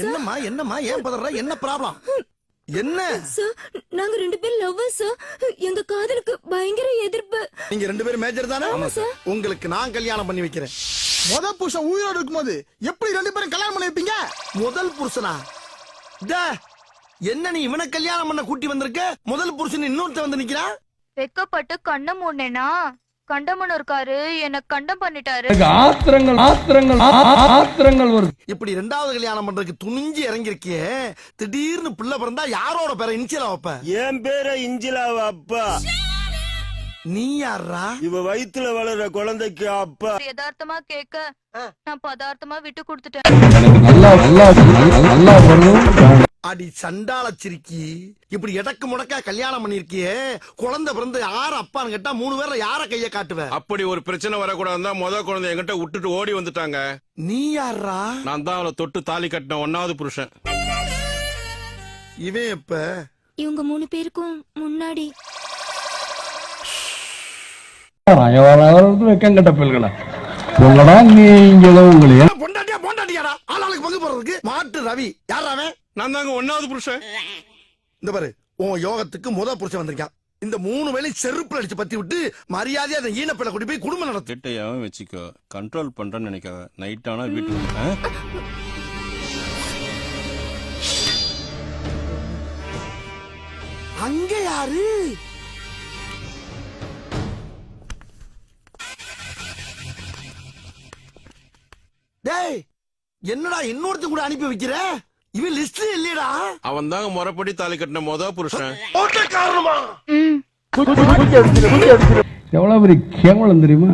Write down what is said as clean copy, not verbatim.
என்னம்மா என்னம்மா ஏன் பதற? என்ன ப்ராப்ளம்? என்ன சார், நாங்க 2 பேரும் லவ்வர்ஸ் சார். எங்க காதலுக்கு பயங்கர எதிர்ப்பு. நீங்க 2 பேரும் மேஜர் தானே? ஆமா சார். உங்களுக்கு நான் கல்யாணம் பண்ணி வைக்கிறேன். முத புருஷன் உயிரோடு இருக்கும்போது எப்படி 2 பேரும் கல்யாணம் பண்ணி வைப்பீங்க? முதல் புருஷனா? என்ன நீ இவனை கல்யாணம் பண்ண கூட்டி வந்திருக்க? முதல் புருஷன் இன்னொருத்த வந்து நிக்கிறா? வெக்கப்பட்டு கண்ணை மூடனேனா கண்டமன் இருக்காரு என்ன கண்டம் பண்ணிட்டாரு. ஆத்திரங்கள் வருது. இப்படி 2வது கல்யாணம் பண்றதுக்கு துணிஞ்சு இறங்கிருக்கியே, திடீர்னு பிள்ளை பிறந்தா யாரோட பேரை இன்சியலா வைப்ப? என் பேர இஞ்சிலாவ அப்பா. நீ யாரா? இவ வயித்துல வளர்ற குழந்தைக்கு அப்பா. யதார்த்தமா கேட்க நான் பதார்த்தமா விட்டு கொடுத்துட்டேன். அடி சண்டால சிரிக்கி, இப்படி எடக்கு முடக்கா கல்யாணம் பண்ணிருக்கியே, குழந்தை பிறந்து யார அப்பான்னு கேட்டா 3 பேர்ல யார கைய காட்டுவ? அப்படி ஒரு பிரச்சனை வரக்கூடாதுதான் முத குழந்தை என்கிட்ட விட்டுட்டு ஓடி வந்துட்டாங்க. நீ யாரா? நான் தான் அவளை தொட்டு தாலி கட்டின 1வது புருஷன். இவன் எப்ப? இவங்க 3 பேருக்கும் முன்னாடி. வெக்கம் கட்ட பிள்ளைகளா உங்களடா நீங்களும் உங்களைய பொண்டாட்டியா பொண்டாட்டியாடா ஆளாளுக்கு பங்கு போறதுக்கு. மாட்டு ரவி யார் அவன்? நான் தாங்க 1வது புருஷன். இந்த பாரு, உன் யோகத்துக்கு முத புருஷன் வந்திருக்கான். இந்த 3 வேளை செருப்புல அடிச்சு பத்தி விட்டு மரியாதையா அந்த ஈனப்பிள்ளை கூட்டி போய் குடும்பம் நடத்து. கிட்டையாவும் வச்சுக்கோ, கண்ட்ரோல் பண்றேன்னு நினைக்காத. நைட் ஆனா வீட்டுக்கு அங்க யாரு? டேய், என்னடா இன்னொருத்த கூட அனுப்பி வைக்கிற? இவன் லிஸ்ட்ல இல்லையடா. அவன் தாங்க முறைப்படி தாலி கட்டின முத புருஷன். காரணமா? எவ்வளவு பெரிய கேவலம் தெரியுமா?